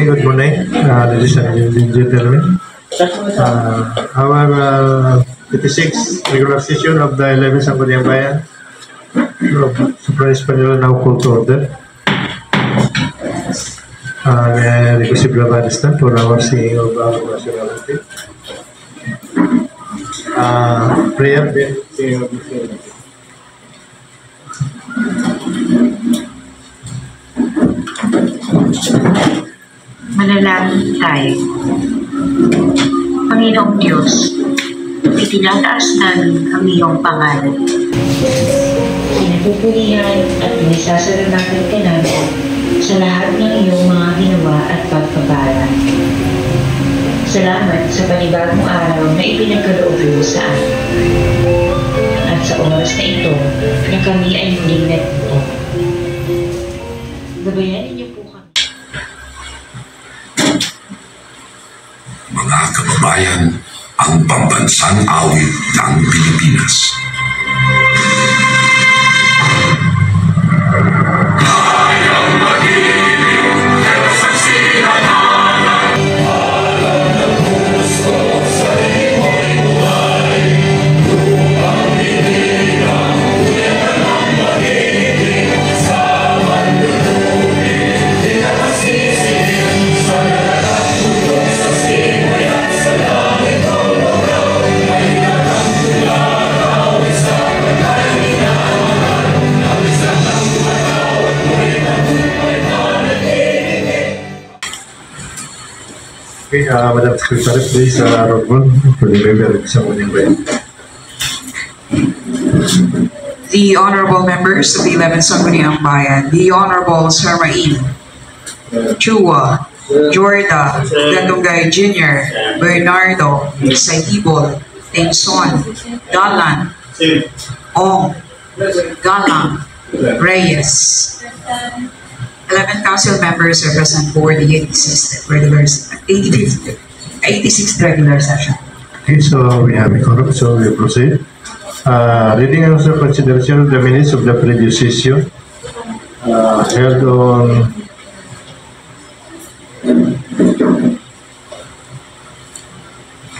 Okay, good morning, ladies and gentlemen. Our 56th regular session of the 11th Sangguniang Bayan of Surprise Panila now called to order. May I request you to stand for our singing of our nationality. Prayer, then singing of nationality. Manalangin tayo. Panginoong Diyos, itinataas namin ang iyong pangalan. Pinagpupurihan at inisasalamatan ka namin sa lahat ng iyong mga ginawa at pagpapala. Salamat sa panibagong araw na ipinagkaloob mo sa amin. At sa oras na ito na kami ay muling nagputo. Gabayanin niyo po kami. Mga kababayan, ang pambansang awit ng Pilipinas. Okay, Madam Secretary, please, roll call for the member of Sangguniang Bayan. The honorable members of the 11th Sangguniang Bayan, the Honorable Sir Main, Chua, Jorda, Gatungay Jr., Bernardo, Saitibol, Tenson, Dalan, Ong, Galang, Reyes. 11 council members are present for the 86th regular session. Okay, so we have a quorum, so we proceed. Reading and also consideration of the minutes of the previous session held on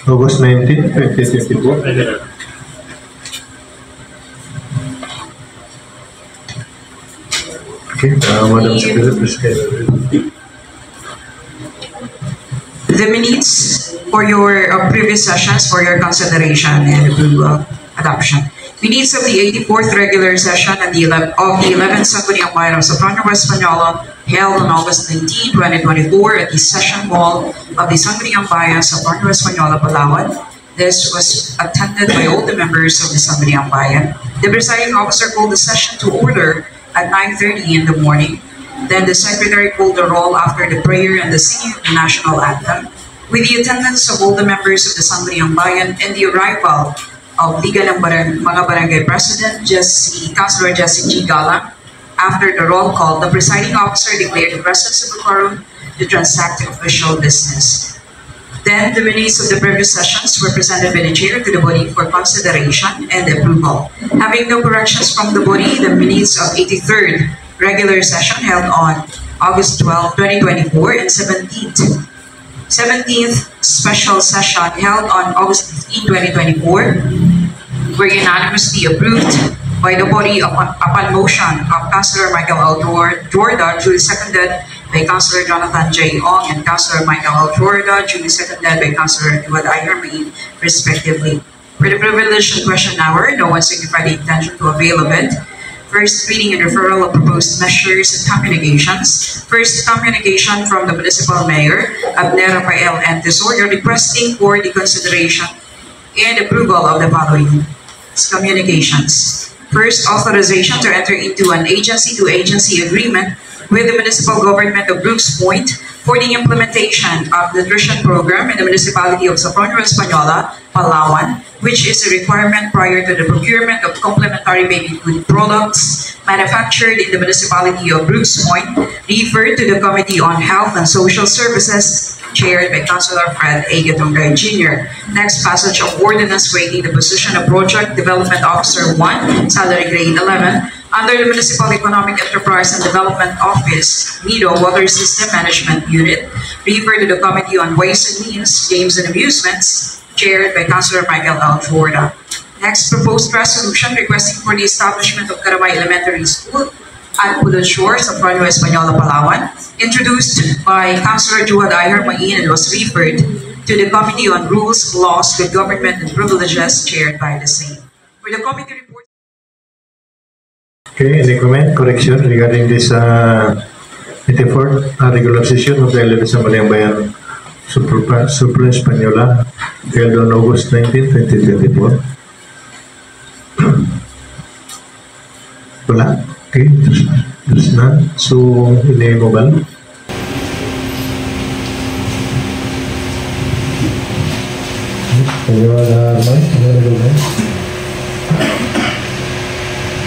August 19, 2024. Okay, Madam Secretary, please. The minutes for your previous sessions for your consideration and adoption. Minutes of the 84th regular session and the 11th Sangguniang Bayan of Sopron Nueva Española held on August 19, 2024 at the session hall of the Sangguniang Bayan Sopron Nueva Española, Palawan. This was attended by all the members of the Sangguniang Bayan. The presiding officer called the session to order at 9:30 in the morning. Then the secretary called the roll after the prayer and the singing of the national anthem, with the attendance of all the members of the Sangguniang Bayan and the arrival of Liga ng mga Barangay President, Councilor Jessie G. Galang. After the roll call, the presiding officer declared the presence of a quorum to transact official business. Then the minutes of the previous sessions were presented by the chair to the body for consideration and approval. Having no corrections from the body, the minutes of 83rd regular session held on August 12, 2024 and 17th special session held on August 15, 2024 were unanimously approved by the body upon motion of Councilor Michael L. Jorda, duly seconded by Councilor Jonathan J. Ong and Councilor Michael L. Jorda, duly seconded by Councilor Edward I. Hermain, respectively. For the privilege and question hour, no one signified the intention to avail of it. First reading and referral of proposed measures and communications. First communication from the Municipal Mayor, Abner Rafael N. Tesoro, requesting for the consideration and approval of the following communications. First, authorization to enter into an agency-to-agency agreement with the municipal government of Brooks Point for the implementation of the nutrition program in the municipality of Sopron Nueva Española, Palawan, which is a requirement prior to the procurement of complementary baby food products manufactured in the municipality of Brooks Point, referred to the Committee on Health and Social Services, chaired by Councilor Fred A. Gatungay Jr. Next, passage of ordinance creating the position of Project Development Officer 1, salary grade 11, Under the Municipal Economic Enterprise and Development Office, MIDO Water System Management Unit, refer to the Committee on Ways and Means, Games and Amusements, chaired by Councilor Michael L. Jorda. Next, proposed resolution requesting for the establishment of Karamay Elementary School at Pulod Shores of Ranyo Española, Palawan, introduced by Councilor Juad Ayer Main and was referred to the Committee on Rules, Laws, Good Government and Privileges, chaired by the same. For the committee report. Okay, any comment, correction regarding this 84th regular session of the 11th Sangguniang Bayan Supra Española held on August 19, 2024? Wala? Okay, there's none. So, ini-mo ba?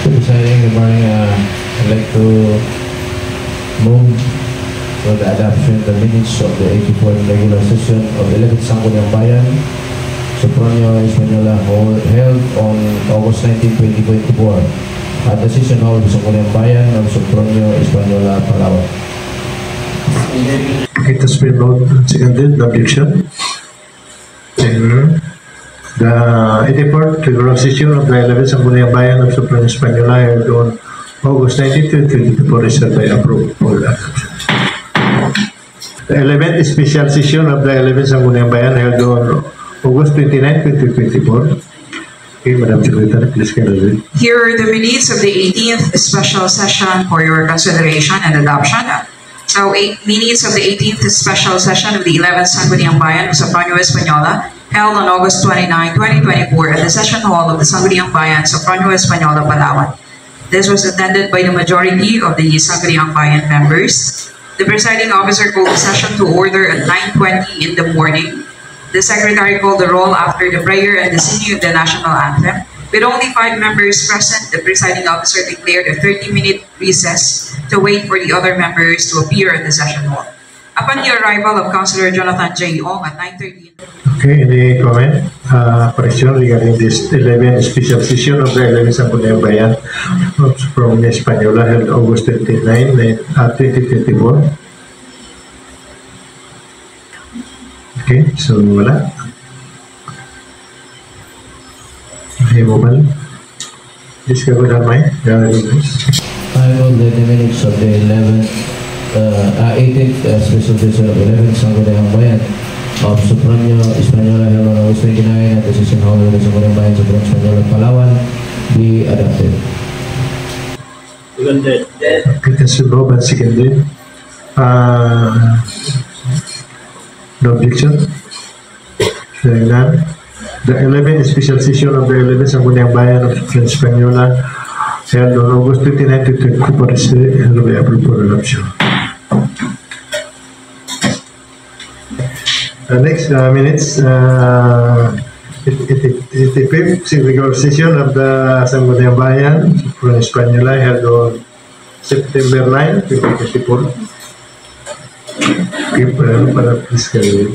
Presiding, good morning. I'd like to move for the adoption of the minutes of the 84th regular session of the 11th Sangguniang Bayan Supra Española held on August 19, 2024 at the session hall of Sangguniang Bayan of Supra Española, Palawan. It has been moved and seconded. No objection. The 84th regular session of the 11th Sangguniang Bayan of Supra Española held on August 19, 2024 is hereby approved for adoption. The 11th special session of the 11th Sangguniang Bayan held on August 29, 2024. Okay, Madam Secretary, please kindly read. Here are the minutes of the 18th special session for your consideration and adoption. So, minutes of the 18th special session of the 11th Sangguniang Bayan of Supra Española held on August 29, 2024 at the session hall of the Sangguniang Bayan Supra Española, Palawan. This was attended by the majority of the Sangguniang Bayan members. The presiding officer called the session to order at 9:20 in the morning. The secretary called the roll after the prayer and the singing of the national anthem. With only 5 members present, the presiding officer declared a 30-minute recess to wait for the other members to appear at the session hall. Upon the arrival of Councilor Jonathan J. Ong at 9:30. Okay, any comment, correction regarding this 11th special session of the 11th Sangguniang Bayan from Española held August 29, 2024? Okay, so wala. Okay, mobile. Please go with my I move that the minutes of the 18th special session of the 11th Sangguniang Bayan of Supra Española held on August 29 at the session hall of the Sangguniang Bayan Supra Española, Palawan be adopted. Okay, Councilor and seconded. No objection. Hearing none. The 11th special session of the 11th Sangguniang Bayan of Supra Española held on August 29, 2024 is hereby approved for adoption. Next minutes, 85th regular session of the Sangguniang Bayan Supra Española held on September 9, 2024. Okay, para please carry.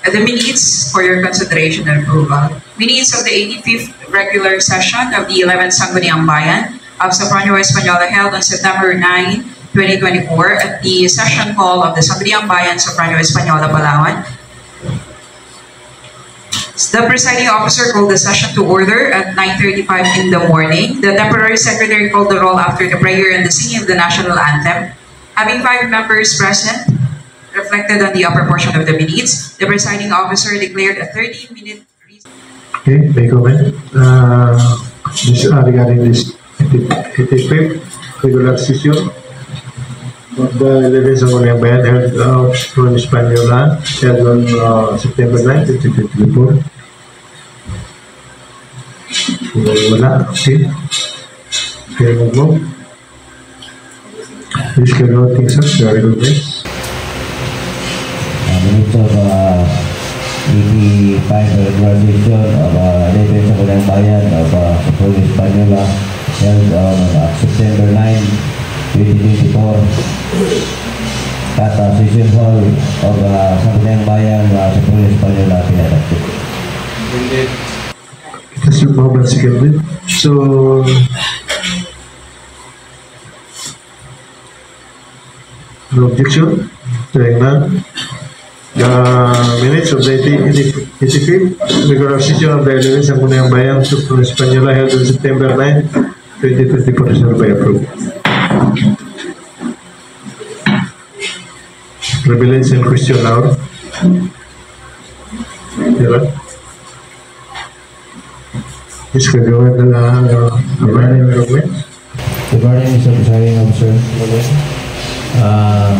The minutes for your consideration and approval. Minutes of the 85th regular session of the 11th Sangguniang Bayan of Supra Española held on September 9, 2024 at the session hall of the Sangguniang Bayan Supra Española, Palawan. The presiding officer called the session to order at 9:35 in the morning. The temporary secretary called the roll after the prayer and the singing of the national anthem. Having 5 members present, reflected on the upper portion of the minutes, the presiding officer declared a 30-minute recess. Okay, may comment. This regarding this 85th regular session of the 11th Sangguniang Bayan held from Española held on September 9, 2024. Wala. Okay. Okay, move. Please carry on things up. Very good. Minutes of 85 regular session of 11th Sangguniang Bayan of Supra Española held on September 9, 2024 at session hall of Sangguniang Bayan Supra Española pinadapted. Mr. Mohammed seconded. So, no objection? Saying none. The minutes of the 85th regular session of the 11th Sangguniang Bayan Supreme Española held on September 9, 2024 is hereby approved. Privilege and question hour. Is kagawa na Armani Environment. Good morning, Mr. Presiding Officer.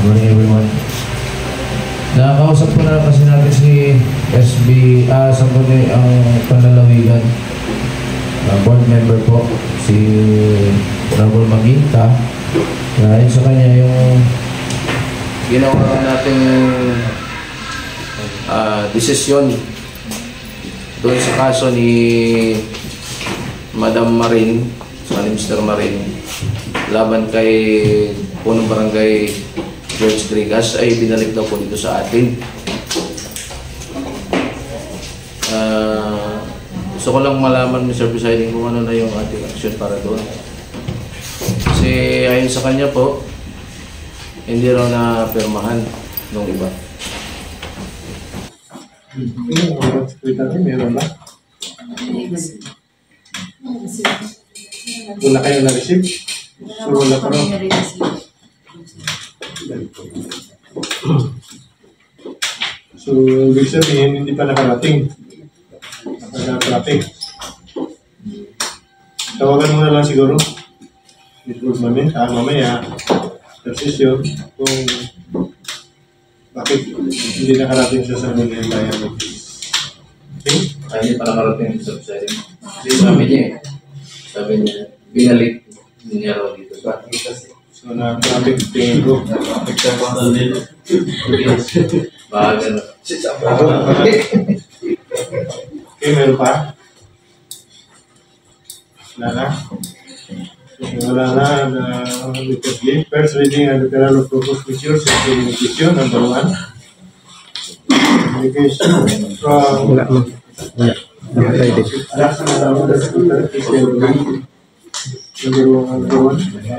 Morning everyone. Nakakausap po na kasi natin si Sangguniang ang Panlalawigan. Board member po, si Raul Maginta. Dahil sa kanya yung ginawa natin desisyon doon sa kaso ni Madam Marin, ni Mr. Marin, laban kay punong barangay George Grigas ay binalik daw po dito sa atin. Gusto ko lang malaman, Mr. Presiding, kung ano na yung ating action para doon. Kasi ayon sa kanya po, hindi raw na pirmahan nung iba. Meron ba? Wala kayo na-receive? So wala pa rin? So, ibig sabihin, hindi pa nakarating. Nakarating. Tawagan mo na lang siguro. Disclose namin, mamaya, session, kung bakit hindi nakarating siya sa mga bayan. Okay? Hindi pa nakarating sa presiding. Kasi sabi niya, binalik niya raw dito sa atin. So, na-traffic tingin ko. Na-traffic sa pangal nila. Bahaga na. Okay, meron pa? Wala na? Wala na. First reading and referral of proposed measures and communication, number 1. Communication from...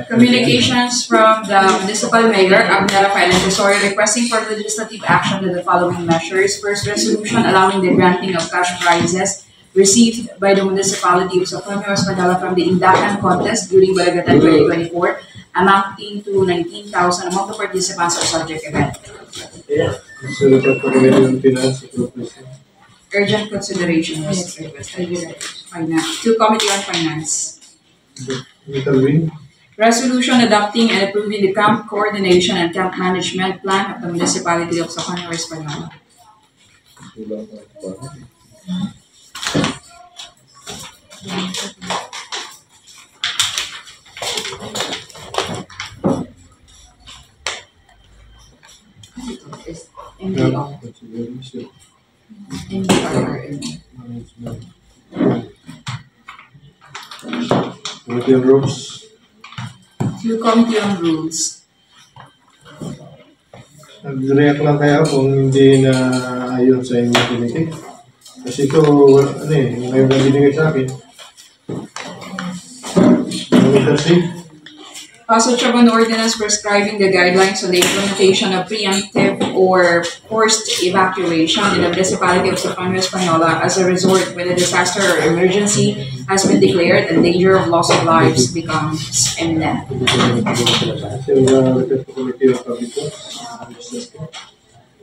Communications from the Municipal Mayor, Abner Rafael Tesorio, requesting for legislative action to the following measures. First, resolution allowing the granting of cash prizes received by the municipality of Socromio, Espadala from the Indakan contest during Balagatan 2024, amounting to 19,000 among the participants of subject event. Urgent consideration was requested. Finance. To Committee on Finance. Resolution adopting and approving the camp coordination and camp management plan of the municipality of Socromio, Espadala. Committee on Rules. To Committee on Rules. Nag-react lang kaya kung hindi na ayon sa inyong committee. Kasi ito, ngayon na binigay sa akin. Passage of an ordinance prescribing the guidelines on the implementation of preemptive or forced evacuation in the municipality of Socromio, Espanola as a resort when a disaster or emergency has been declared and danger of loss of lives becomes imminent.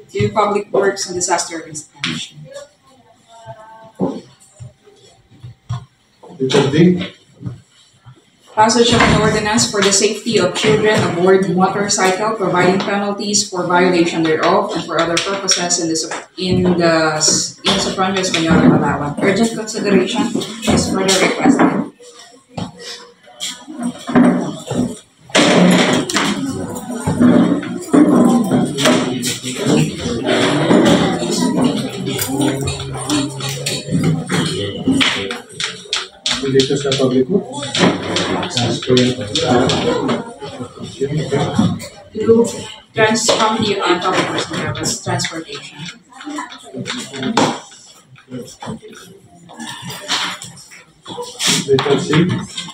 To Public Works and Disaster Risk Management. Passage of an ordinance for the safety of children aboard motorcycle, providing penalties for violation thereof and for other purposes in Socromio, Espanola, Palawan. Urgent consideration is further requested. Dito sa public works. To Committee on Public Works and Transportation. Letter C.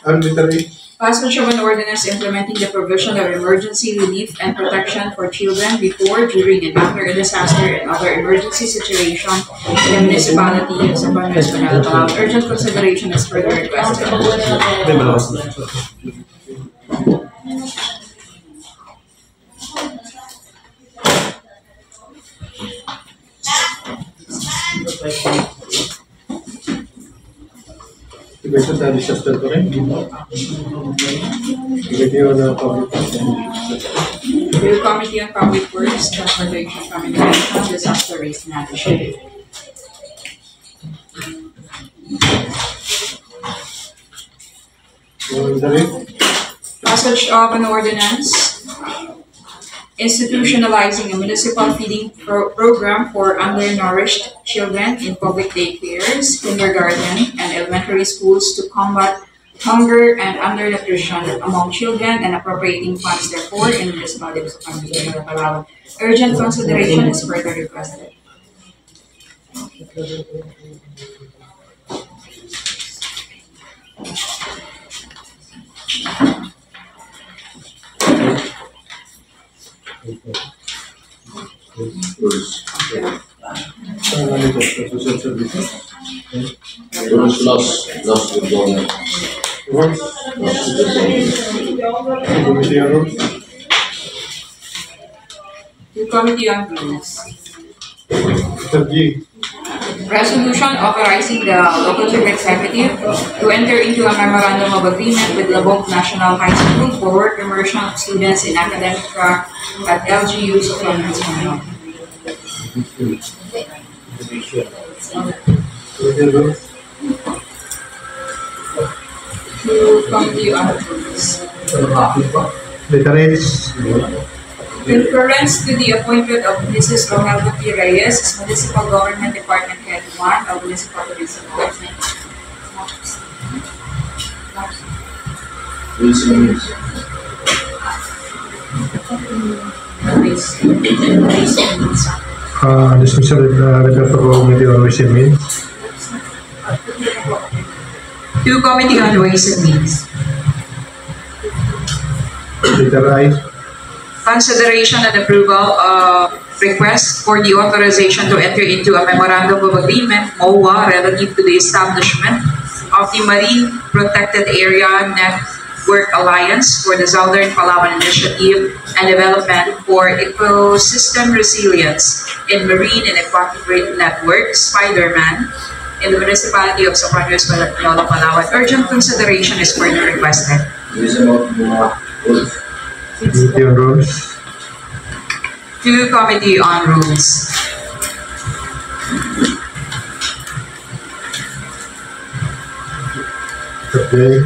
Letter A. Passage of an ordinance implementing the provision of emergency relief and protection for children before, during, and after a disaster and other emergency situation in the municipality of San Juan Español. Palawan. Urgent consideration is further requested. Ito sa disaster ko rin. Committee on Public The Committee on Public Works, Transportation, Communication, Disaster Risk Management. Passage of an ordinance institutionalizing a municipal feeding program for undernourished children in public daycares, kindergarten, and elementary schools to combat hunger and undernutrition among children and appropriating funds therefore in the municipality of San Juan Palawan. Urgent consideration is further requested. Lost with donor. Committee on Rules. The Committee on Rules. Letter G. Resolution authorizing the local chief executive to enter into a memorandum of agreement with Labong National High School for work immersion of students in academic track at LGUs of San Juan. Committee on Rules. To Committee on Rules. Letter H. Concurrence to the appointment of Mrs. Ronaldo P. Reyes as Municipal Government Department Head 1 of Municipal Tourism Department. Dismissal refer to Committee on Ways and Means. To Committee on Ways and Means. Letter I. Consideration and approval of request for the authorization to enter into a memorandum of agreement, MOA, relative to the establishment of the Marine Protected Area Network Alliance for the Southern Palawan Initiative and Development for Ecosystem Resilience in Marine and Aquatic Network, Spider-Man, in the municipality of San Juan Español, Palawan. Urgent consideration is further requested. Committee on Rules. To Committee on Rules. Okay.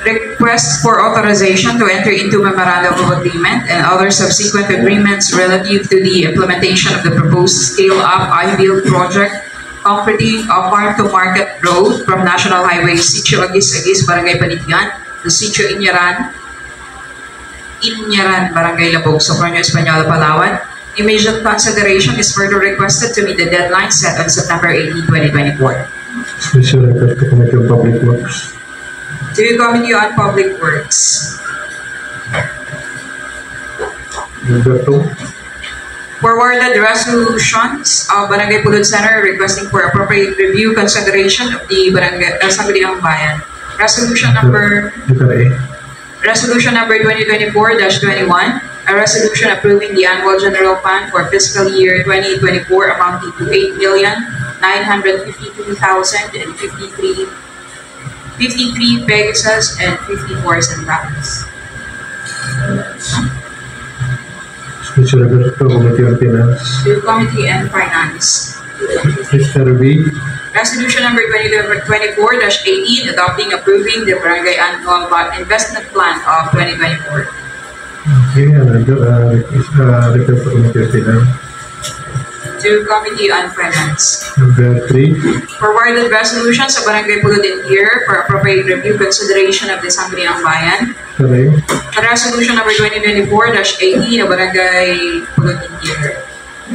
Request for authorization to enter into memorandum of agreement and other subsequent agreements relative to the implementation of the proposed scale-up I-Build project completing a farm-to-market road from National Highway Sitio Agis-Agis, Barangay Panitian, to Sitio Inyaran, Barangay Labog, San Juan Español, Palawan. Immediate consideration is further requested to meet the deadline set on September 18, 2024. Dismissal refer to Committee on Public Works. To the Committee on Public Works. Number 2. Forwarded resolutions of Barangay Pulod Center requesting for appropriate review consideration of the Barangay Sangguniang Bayan. Resolution number Letter A. Resolution number 2024-21, a resolution approving the annual general fund for fiscal year 2024 amounting to 8,952,053 pesos and 54 centavos. Dismissal refer to Committee on Finance. To Committee on Finance. Letter B. Resolution number 2024-18, adopting, approving the Barangay Annual Investment Plan of 2024. Okay, refer to Committee on Finance. To Committee on Finance. Number 3. Forwarded resolutions sa Barangay Pulod Interior for appropriate review consideration of the Sangguniang Bayan. Letter Resolution number 2024-18 of Barangay Pulod Interior.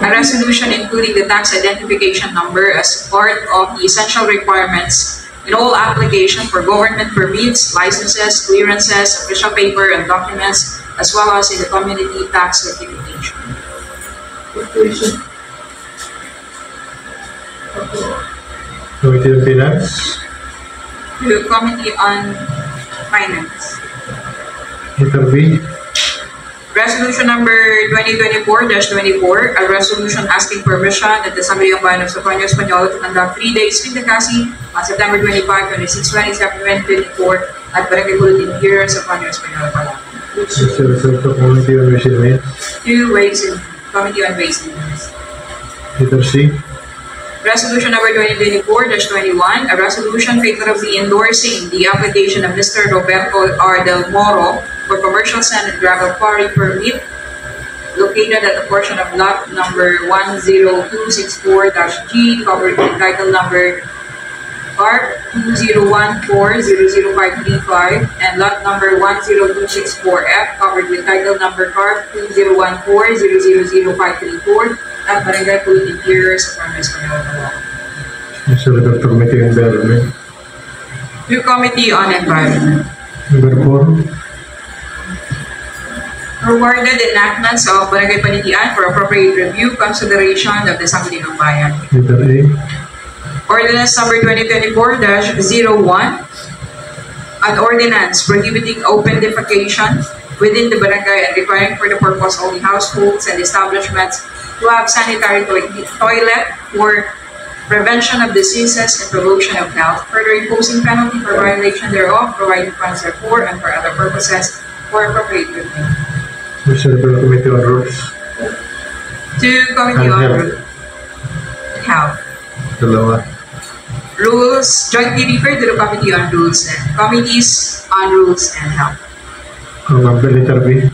A resolution including the tax identification number as part of the essential requirements in all application for government permits, licenses, clearances, official paper, and documents, as well as in the community tax certification. Committee on Finance. To Committee on Finance. Letter B. Resolution number 2024-24, a resolution asking permission at the Assembly of Bayan of Socorro Español to conduct 3 days with the CASI on September 25, 26, 27, 2024 at Barangay Bulletin here sa Socorro Español, Palawan. As a result of Committee on Ways and Means. Committee on Ways and Means. Letter C. Resolution number 2024-21, a resolution favorably endorsing the application of Mr. Roberto R. Del Moro for commercial sand and gravel quarry permit located at the portion of lot number 10264-G covered with title number CARP 2014-00535 and lot number 10264F covered with title number CARP 2014-00534 at Barangay Pulit Interior sa Socorro Español, Palawan. As a result of Committee on Environment. To Committee on Environment. Number 4. Awarded enactments of Barangay Panitian for appropriate review, consideration of the Sangguniang Bayan. Letter A. Ordinance number 2024-01, an ordinance prohibiting open defecation within the barangay and requiring for the purpose only households and establishments to have sanitary toilet for prevention of diseases and promotion of health, further imposing penalty for violation thereof, providing funds therefor, and for other purposes for appropriate review. As a result of Committee on Rules. To Committee And on Health. Health. Dalawa. Rules jointly referred to the Committee on Rules and Committees on Rules and Health. Letter B.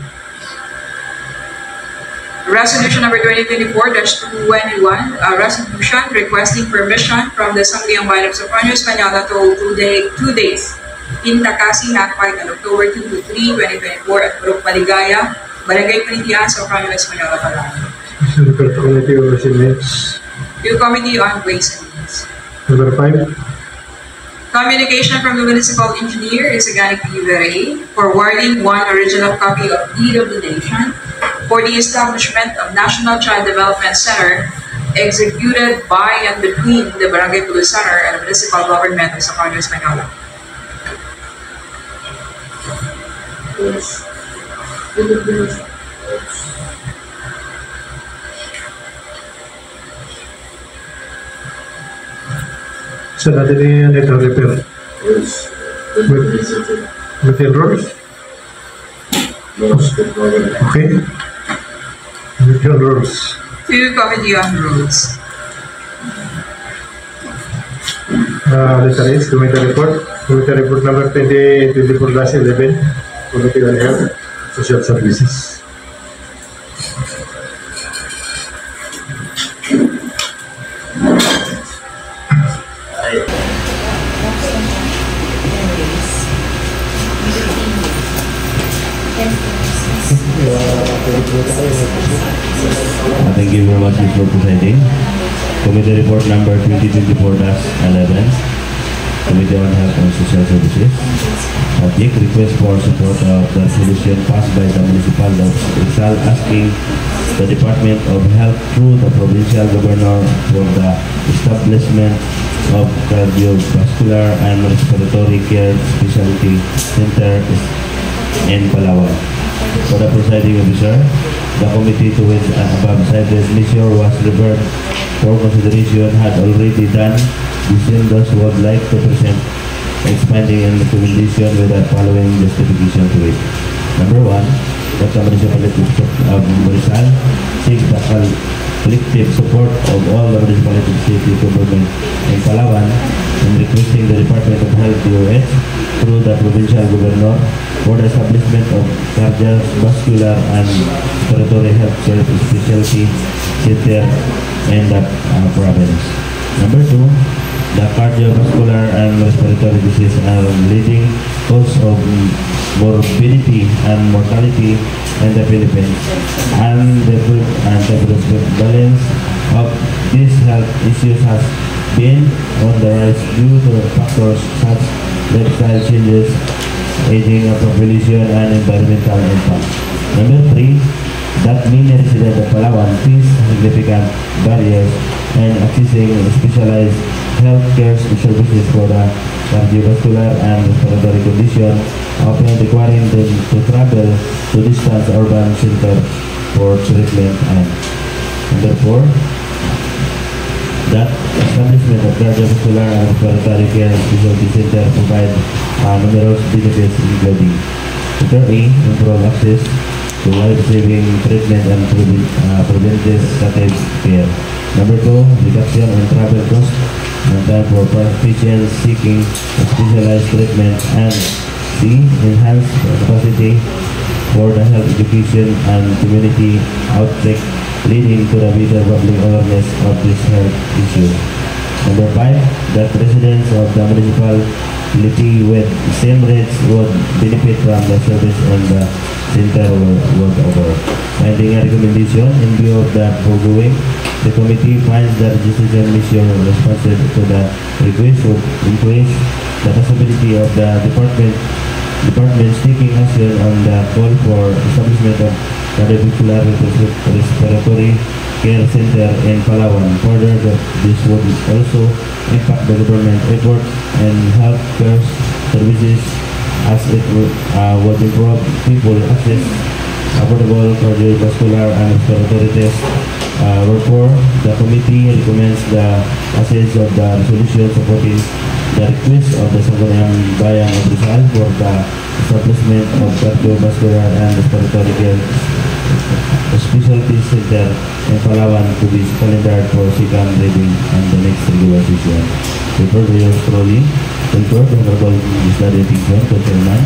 Resolution number 2024-21, a resolution requesting permission from the Assembly of Bayan of Socorro Español to hold 2 days in Takasi, Hakpay on October 2 to 3, 2024 at Purok Paligaya, Barangay Panitian, Socorro Español, Palawan. As a result of Committee on Ways and Means. To Committee on Ways and Means. Number 5. Communication from the Municipal Engineer is Isagani P. Veray forwarding one original copy of Deed of Donation for the establishment of National Child Development Center executed by and between the Barangay Pulo Center and the Municipal Government of Socorro Español. So natin yung letter repair. Within rules? Okay. Within rules. To Committee on Rules. Letter is Committee Report. Committee Report number 2024-11. Committee on Health, Social Services. Thank you very much for presenting. Committee report number 2024-11, Committee on Health and Social Services. Subject request for support of the resolution passed by the Municipal of Rizal asking the Department of Health through the Provincial Governor for the establishment of Cardiovascular and Respiratory Care Specialty Center in Palawan. For the presiding officer, the committee to which an above cited measure was referred for consideration had already done this and thus would like to present expanding and recommendation with the following justification to it. Number 1, that the municipality of Rizal seeks the collective support of all the municipality city government in Palawan in requesting the Department of Health DOH through the provincial governor for the establishment of cardiovascular and respiratory health specialty center in the province. Number 2, the cardiovascular and respiratory disease are leading cause of morbidity and mortality in the Philippines, and the balance of these health issues has been on the rise due to factors such lifestyle changes, aging of population, and environmental impacts. Number 3, that many residents of Palawan face significant barriers in accessing specialized healthcare services for the cardiovascular and respiratory condition, often requiring them to travel to distant urban centers for treatment. And number 4, that establishment of cardiovascular and respiratory care specialty center provide numerous benefits, including improve access to life-saving treatment and preventive care. Number 2, reduction in travel costs and time for patients seeking specialized treatment. And C, enhance capacity for the health education and community outreach, leading to the better public awareness of this health issue. Number 5, that residents of the municipality with same rates would benefit from the service and the center world over. Finding a recommendation in view of the foregoing, the committee finds the registration mission responsive to the request would increase the possibility of the departments taking action on the call for establishment of cardiovascular respiratory care center in Palawan. Further, this would also impact the government effort and healthcare services, as it would improve people access affordable cardiovascular and respiratory tests. Therefore, the committee recommends the passage of the resolution supporting the request of the Sangguniang Bayan of Rizal for the establishment of cardiovascular and respiratory care specialty center in Palawan to be calendared for second reading and the next regular session. Before the year scrolling, concur the Honorable Legislative Pinson, Co-Chairman,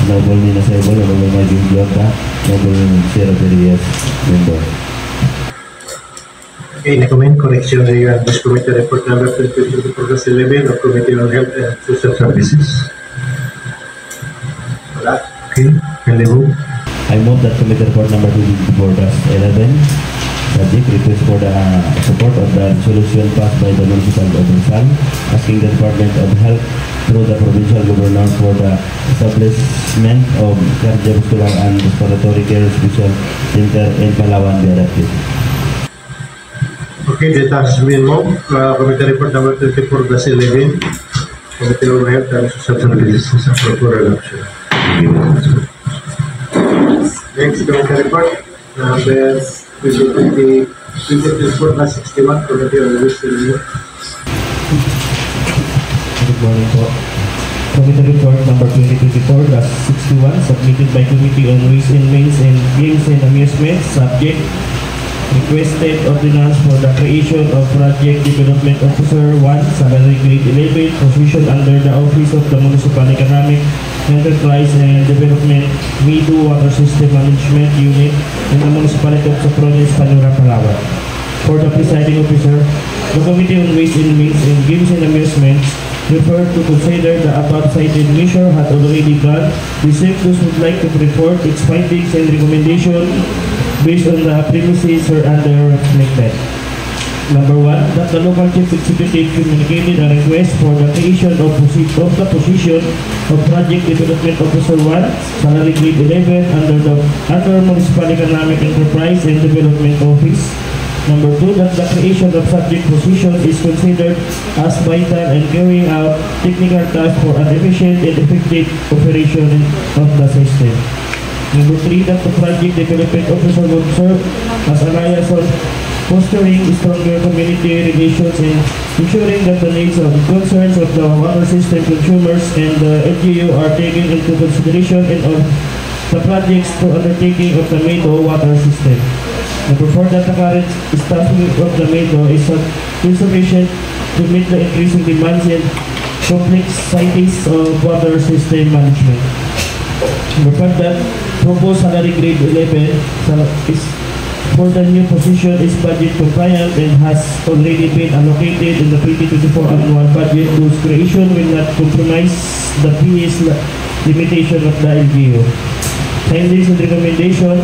Honorable Nina Saibol, Honorable Marvin Bionta, Honorable Sierra Perez, Member. Okay, recommend correction regarding this committee report number 2024-11 of Committee on Health and Social Services. Wala. Okay, Kalibu. I move that committee report number 2024-11, subject request for the support of the resolution passed by the Municipality of Rizal, asking the Department of Health through the Provincial Governor for the establishment of cardiovascular and respiratory care special center in Palawan be adopted. Okay, that has been moved. Committee report number 24-11, Committee on Health and Social Services is approved for adoption. Next, committee report number 2024-61, Committee on Legislative. Good morning po. Committee report number 2024-61 submitted by Committee on Ways and Means and Games and Amusements, subject requested ordinance for the creation of Project Development Officer 1, salary grade 11, position under the Office of the Municipal Economic Enterprise and Development, MIDO Water System Management Unit in the Municipality of Soprones, Panura, Palawan. For the presiding officer, the Committee on Ways and Means and Games and Amusements referred to consider the above cited measure had already done. The sectors would like to report its findings and recommendation based on the premises hereunder reflected. Number 1, that the local chief executive communicated a request for the creation of the position of Project Development Officer 1, salary grade 11 under Municipal Economic Enterprise and Development Office. Number 2, that the creation of subject position is considered as vital in carrying out technical tasks for an efficient and effective operation of the system. Number 3, that the Project Development Officer would serve as a liaison of fostering stronger community relations and ensuring that the needs and concerns of the water system consumers and the LGU are taken into consideration in all the projects to undertaking of the MIDO water system. Number 4, that the current staffing of the MIDO is insufficient to meet the increasing demands and complexities of water system management. Number 5, that proposed salary grade 11 is for the new position is budget compliant and has already been allocated in the 2024 annual budget, whose creation will not compromise the limitation of the LGU. Findings and recommendation.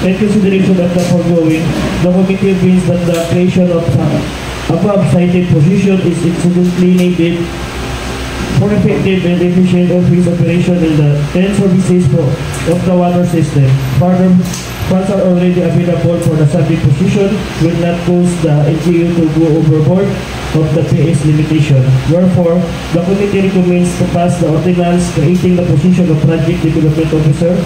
In consideration of the foregoing, the committee agrees that the creation of above cited position is incidentally needed for effective and efficient office operation in the 10 services of the water system. Further, funds are already available for the subject position will not cause the LGU to go overboard of the PS limitation. Wherefore, the committee recommends to pass the ordinance creating the position of Project Development Officer,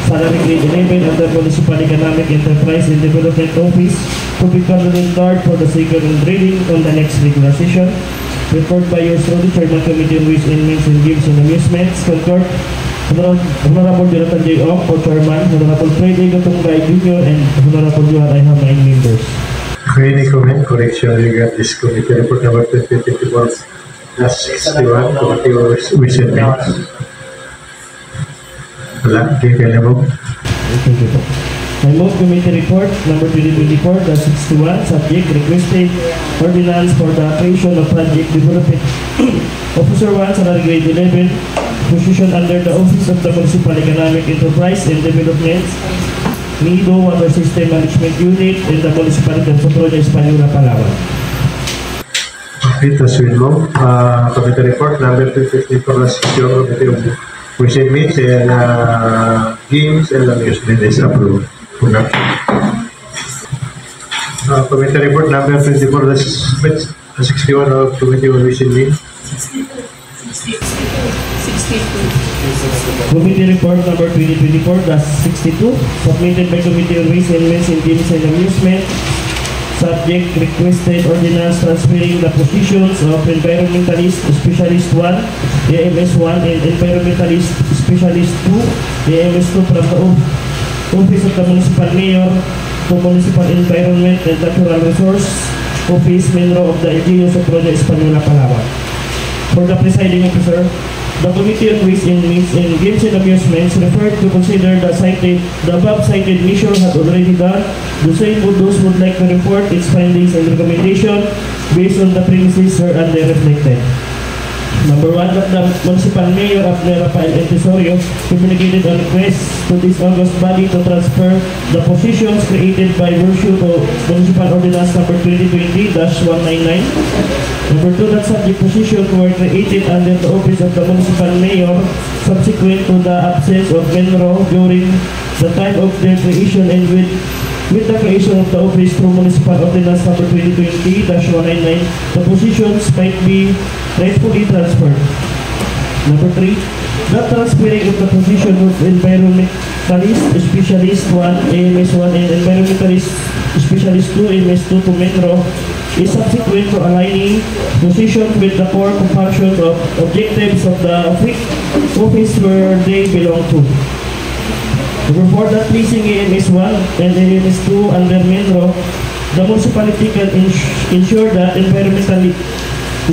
salary grade 11 under Municipal Economic Enterprise and Development Office to be currently guard for the second reading on the next regular session. Report by yours truly, Chairman Committee on Ways and Means and Games and Amusements. Concurred, Honorable Jonathan J. Ock, Co-Chairman, Honorable Fred A. Gatungay Jr. and Honorable Johan I. have 9 members. Any comment, correction regarding this committee report number 2024-61, Committee on Ways and Means? Wala, di ka na mo. Thank you po. I move committee report number 2024-61, subject requested ordinance for the creation of Project Development Officer 1, salary grade 11, position under the Office of the Municipal Economic Enterprise and Development, NIDO Water System Management Unit in the Municipality of Sotronia, Espanola, Palawan. Okay, tas we move. Committee report number 2024-61, Committee on Ways and Means and Games and Amusement is approved. Committee report number 24-61 of Committee on Ways and Means. Committee report number 2024-62, submitted by Committee on Ways and Means and Games and Amusement. Subject requested ordinance transferring the positions of Environmentalist Specialist 1, AMS 1, and Environmentalist Specialist 2, AMS 2 from the Office of the Municipal Mayor to Municipal Environment and Natural Resource Office, Menro of the LGU Sotronia, Espanola, Palawan. For the presiding officer, the Committee on Ways and Means and Games and Amusements referred to consider the above cited measure had already done. The same would those would like to report its findings and recommendation based on the premises hereunder reflected. Number 1, that the Municipal Mayor Abner Rafael N. Tesorio communicated a request to this August body to transfer the positions created by virtue of Municipal Ordinance number 2020-199. Number 2, that subject positions were created under the Office of the Municipal Mayor subsequent to the absence of Menro during the time of their creation and with the creation of the office through Municipal Ordinance number 2020-199, the positions might be rightfully transferred. Number 3, the transferring of the position of Environmentalist Specialist 1, AMS 1, and Environmentalist Specialist 2, AMS 2 to Menro is subsequent to aligning position with the core functions of objectives of the office where they belong to. Number 4, that placing AMS 1 and AMS 2 under Menro, the municipality can ensure that environmental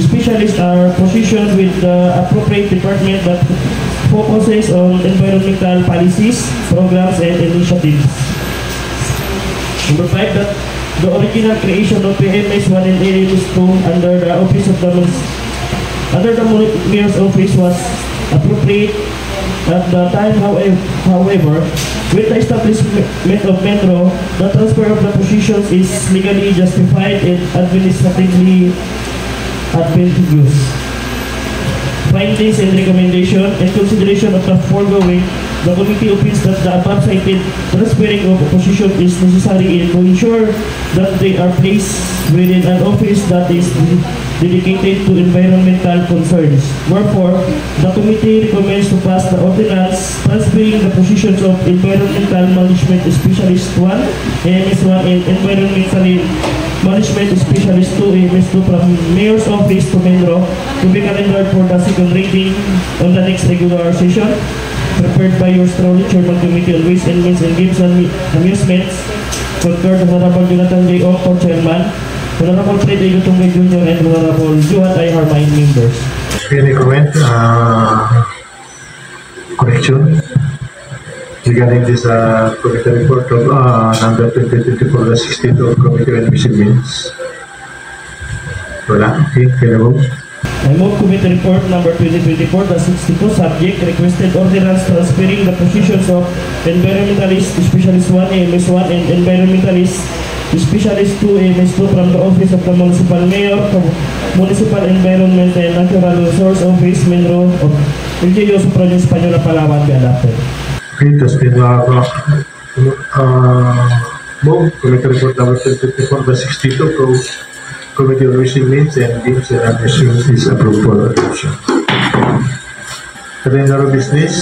specialists are positioned with the appropriate department that focuses on environmental policies, programs, and initiatives. Number 5, that the original creation of AMS 1 and AMS 2 under the Office of the Mayor's Office was appropriate at the time. However, with the establishment of Menro, the transfer of the positions is legally justified and administratively advantageous. Findings and recommendation. In consideration of the foregoing, the committee opines that the above cited transferring of position is necessary to ensure that they are placed within an office that is dedicated to environmental concerns. Wherefore, the committee recommends to pass the ordinance transferring the positions of Environmental Management Specialist 1, AMS 1, and Environmental Management Specialist 2, AMS 2 from Mayor's Office to Menro to be calendared for the second reading on the next regular session. Prepared by yours truly, Chairman Committee on Ways and Means and Games and Amusements. Concurred, Honorable Jonathan J. Ock, Co-Chairman, Honorable Fred A. Gatungay Jr. and Honorable Johan I. have 9 members. Any comment? Correction regarding this committee report of number 2024-62 of Committee on Ways and Means? Wala. Okay, kaya mo. I move committee report number 2024-62, subject requested ordinance transferring the positions of Environmentalist Specialist 1, AMS 1, and Environmentalist Specialist 2, AMS 2 from the Office of the Municipal Mayor to Municipal Environment and Natural Resource Office, Menro of LGU sa Province Española, Palawan, be adopted. Okay, tas move committee report number 2024-62 to Committee on Recent Means and Deems and Admission is approved for adoption. Calendar of business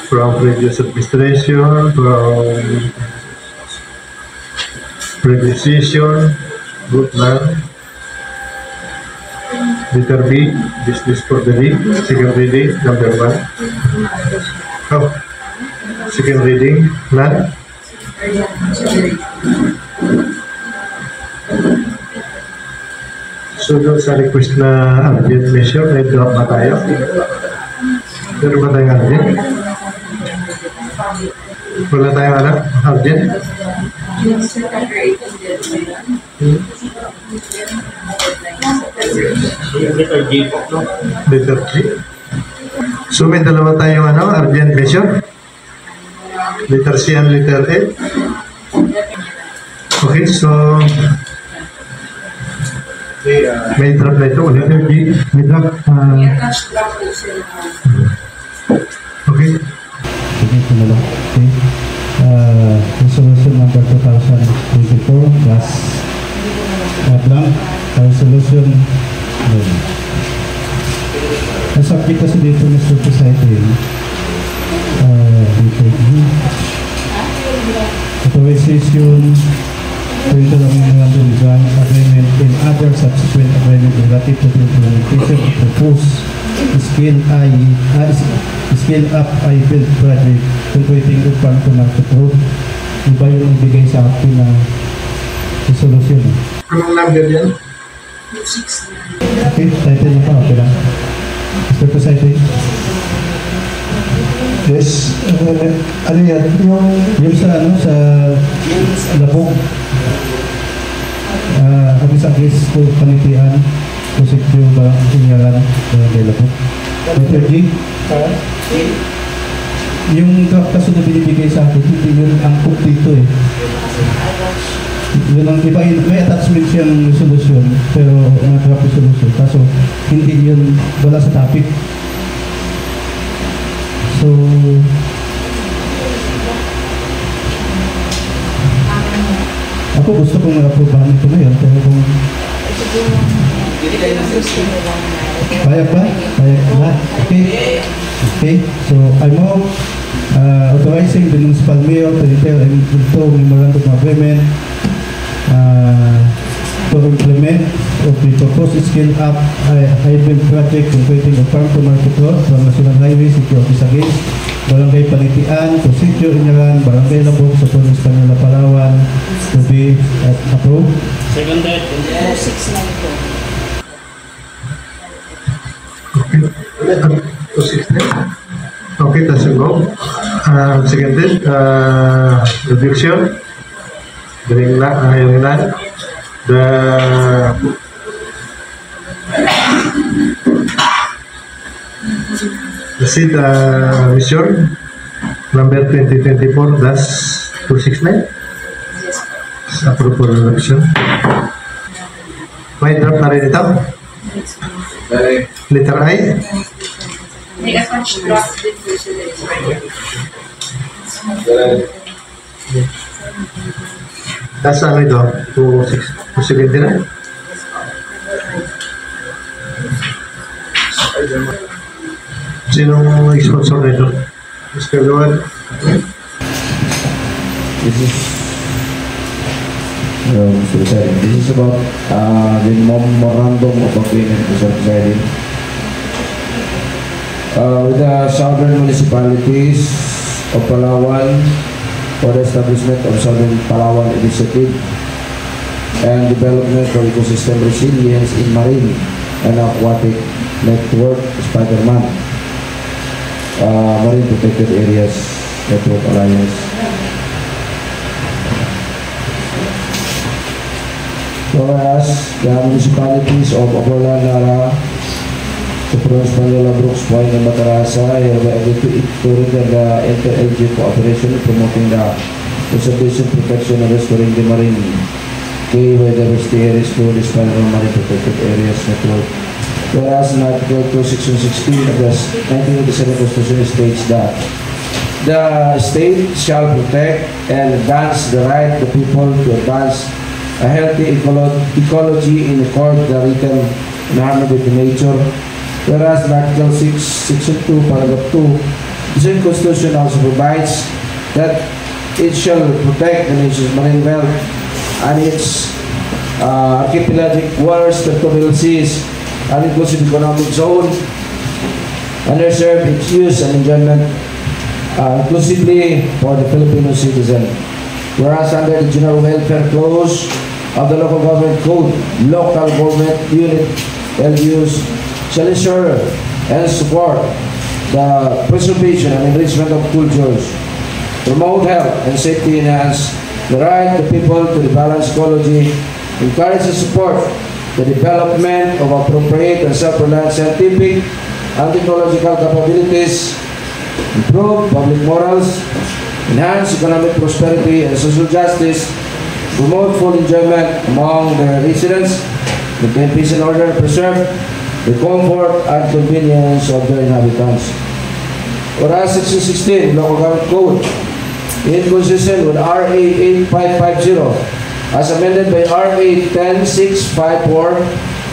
from previous administration, from previous session, group none. Letter B, business for the week, second reading, number 1. Oh, second reading, none. So doon sa request na urgent measure, may drop ba tayo? Meron ba tayong urgent? Wala tayong urgent? Letter G. So may dalawa tayong urgent measure? Letter C and letter A. Okay, so may drop na ito. Letter G, may drop. Okay. Okay. Resolution number 2024 plus blank resolution. Ang subject kasi dito Mr. Presiding, authorization to enter the memorandum grant agreement and other subsequent agreement relative to the implementation of proposed scale up I-build project completing upon to Market Road. Iba yung ibigay sa akin na resolution. Anong number yan? Okay, title na pa, okay lang. Mr. Presiding. Yes. Ano yan? Yung sa labog. Agis-agis ko panitian kung sikyo ba inyalan kay labog. Letter G. Yung draft kaso na binibigay sa akin, hindi yun angkop dito eh. Yun ang iba, may attachment siyang resolution, pero draft resolution. Kaso hindi yun wala sa topic. So, ako gusto kong ma-approvehan ito ngayon, pero kung payag ba? Payag ba? Okay. Okay. So, I move authorizing the municipal mayor to enter into memorandum of agreement to implement of the proposed scale up hybrid project completing of farm to market road from National Highway, City of Isagis, Barangay Panitian, to Sitio Inyaran, Barangay Labog, sa Province Española, Palawan, to be approved. Seconded. Okay, that's a go. Seconded. Reduction. Bring na, yung none. The seat mission number 2024-269. Approved for election. May drop na rin ito. Letter I. May attached draft din po sila. That's ano ito? 279? Sinong sponsor nito? Mr. Luan? This is about the memorandum of agreement, Mr. President, with the southern municipalities of Palawan for the establishment of Southern Palawan Initiative and development for ecosystem resilience in marine and aquatic network Spider-Man Marine Protected Areas Network Alliance. Whereas the municipalities of Bacolod, Nara, Superon, Espanola, Brooks Point, and Batarasa hereby agree to render the inter-LG cooperation promoting the conservation, protection, and restoring the marine biodiversity areas to the Espanola Marine Protected Areas Network. Whereas in Article 2, Section 16 of the 1987 Constitution states that the state shall protect and advance the right of the people to advance a healthy ecology in accord with the written in harmony with nature. Whereas in Article 6, Section 2, Paragraph 2, the same Constitution also provides that it shall protect the nation's marine wealth and its archipelagic waters, territorial seas, and inclusive economic zone, and reserve its use and enjoyment inclusively for the Filipino citizen. Whereas under the General Welfare Clause of the Local Government Code, local government unit LGUs shall ensure and support the preservation and enrichment of cultures, promote health and safety, enhance the right of people to the balanced ecology, encourage and support the development of appropriate and self-reliant scientific and technological capabilities, improve public morals, enhance economic prosperity and social justice, promote full enjoyment among the residents, maintain peace and order, preserve the comfort and convenience of their inhabitants. Whereas Section 16, Local Government Code, inconsistent with RA 8550, as amended by RA 10654,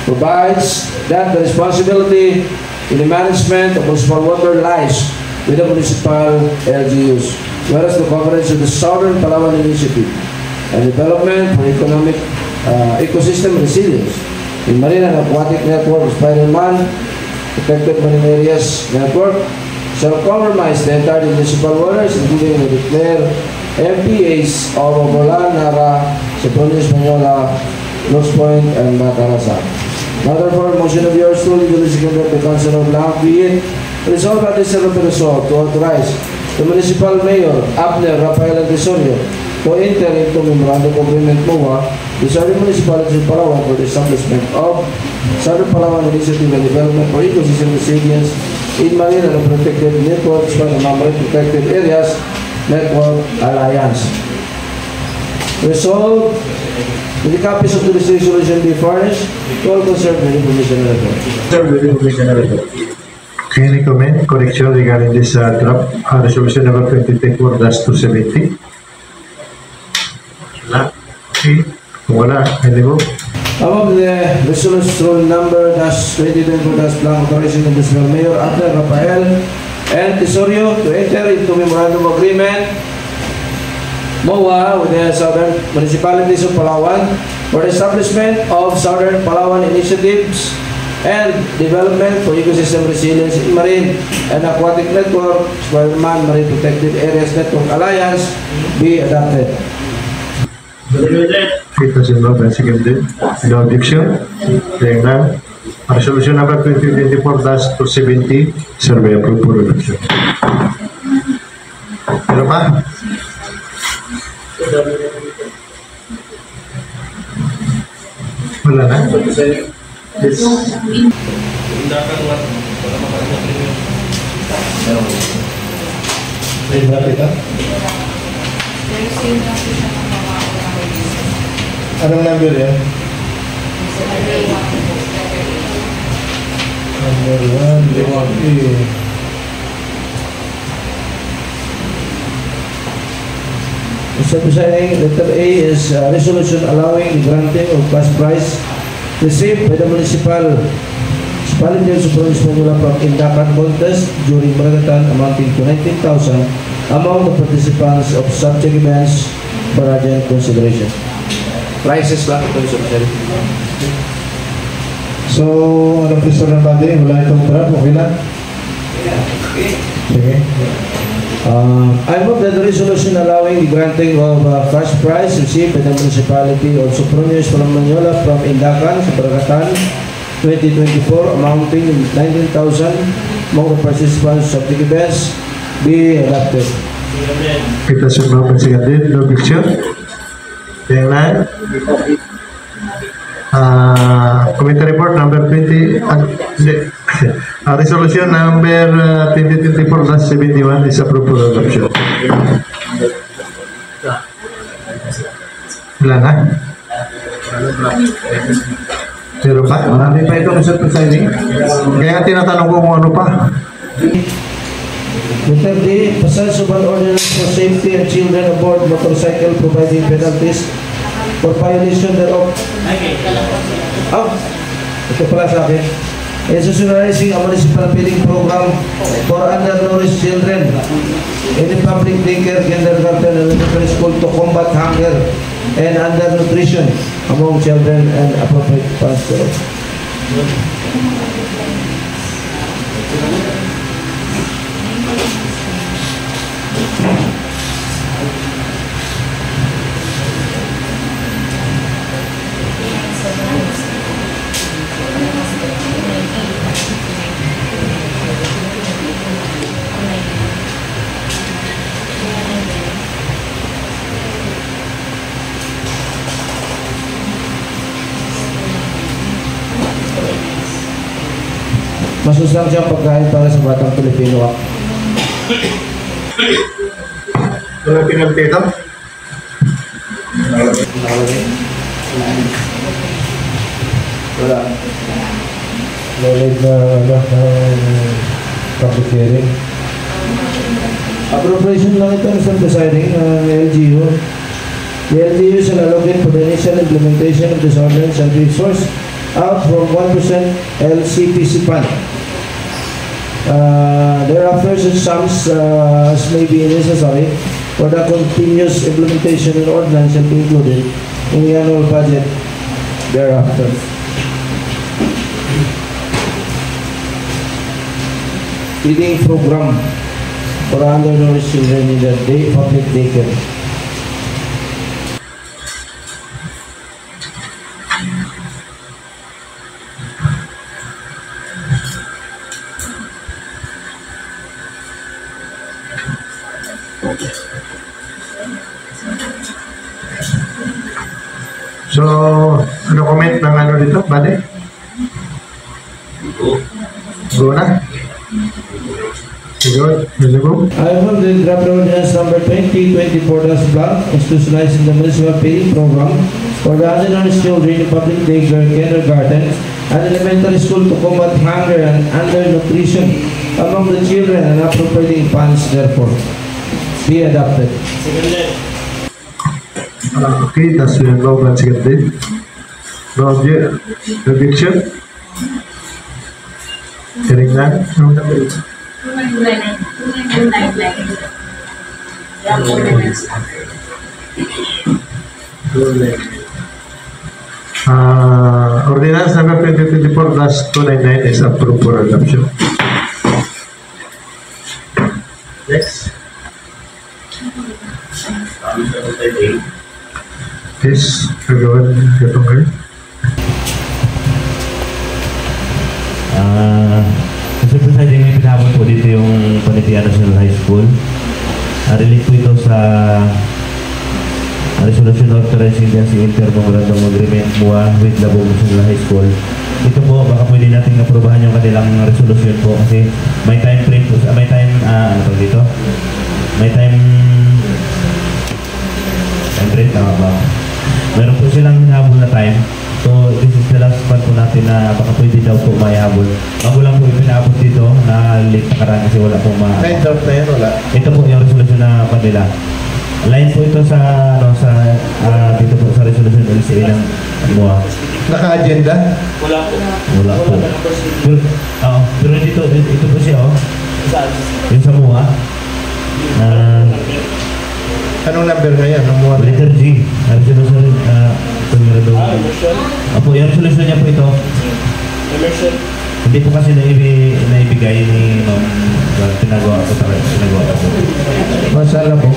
provides that the responsibility in the management of municipal water lies with the municipal LGUs, whereas the coverage of the Southern Palawan Initiative and development for economic ecosystem resilience in marine and aquatic network of Spider-Man protected marine areas network shall compromise the entire municipal waters, including the declared MPAs of Bacolod, Nara, Superon, Espanola, Brooks Point, and Batarasa. Now therefore, motion of yours to legally seconded the Council of Lang be it resolved that this resolve to authorize the municipal mayor, Abner Rafael Antisorio, to enter into memorandum of agreement MOA with the municipality of Palawan for the establishment of Southern Palawan Initiative and Development for Ecosystem Resilience in Marine and Protected Networks for the Marine Protected Areas Network Alliance. Resolved, with the copies of this resolution be furnished to all concerned with information report. Any comment, correction regarding this draft resolution number 2024-270? Wala. Okay. Kung wala, hindi mo. Above the resolution number -2024 authorizing the municipal mayor Abner Rafael and Tesorio to enter into memorandum of agreement MOA with the Southern Municipalities of Palawan for the establishment of Southern Palawan Initiatives and Development for Ecosystem Resilience in Marine and Aquatic Network, Spider-Man Marine Protected Areas Network Alliance be adopted. It was involved and seconded. No objection. Hearing none. Resolution number 2024-270 survey approved for adoption. Ano pa? Wala na? Yes. May bakit ka? Anong number yan? Number 1. Mr. Presiding, letter A is a resolution allowing the granting of cash prize received by the municipality of Superon, Espanola from Indakan contest during Barangatan amounting to 19,000 among the participants of subject events for urgent consideration. Prices lang ito, Mr. Presiding. So, ano presyo ng body? Wala itong trap? Okay lang? Sige. I move that the resolution allowing the granting of cash prize received by the municipality of Superon, Espanola from Indakan sa Barangatan 2024 amounting to 19,000 among the participants of the events be adopted. Kita semua bersihkan no objection. Yang lain? Committee report number 20, resolution number 2024-71 is approved for adoption. Wala na? Pero pa? Marami pa ito, Mr. Presiding. Kaya tinatanong ko kung ano pa. The third day, passage of an ordinance for safety and children aboard motorcycle providing penalties for violation thereof. Ito pala sa akin. Institutionalizing a municipal feeding program for undernourished children in the public daycare, kindergarten, and elementary school to combat hunger and undernutrition among children and appropriate funds thereof. Masustansya ang pagkain para sa batang Pilipino. Wala pinagti ito? Wala. Knowledge na public hearing. Appropriation lang ito Mr. Presiding LGU. The LGU shall allocate for the initial implementation of this ordinance and resource out from 1% LCPC fund. Thereafter, such sums as may be necessary for the continuous implementation of the ordinance shall be included in the annual budget thereafter. Feeding program for undernourished children in the public daycare. So, ano comment ng ano dito, Bade? Go na? Good. Go. I move the draft ordinance number 2024-blank institutionalizing the municipal feeding program for the undernourished children in public daycare, kindergarten, and elementary school to combat hunger and undernutrition among the children and appropriating funds therefore be adopted. Okay, that's been moved and seconded. No objection? Hearing none? Ordinance number 2024-299 is approved for adoption. Next. Yes, everyone, Kapangay. Mr. Presiding, may pinabot po dito yung Panitian National High School. Relate po ito sa resolution authorizing the inter-memorandum agreement MUA with Labog National High School. Ito po, baka pwede natin aprobahan yung kanilang resolution po kasi may time frame po, may time, ano po dito? May time frame, tama ba? Meron po silang hinahabol na time. So, this is the last part po natin na baka pwede daw po may habol. Bago lang po ipinaabot dito na late na karaan kasi wala po Line out na yan, wala. Ito po yung resolution na kanila. Line po ito sa, ano, sa, dito po sa resolution LCA ng MUA. Naka-agenda? Wala po. Pero dito, ito po siya, oh. Yung sa MUA. Anong number na yan? Letter G. Resolution, Apo, yung resolution niya po ito. Hindi po kasi naibigay ni Ma'am. Pinagawa ko talaga. Pinagawa ko. Sa Labog,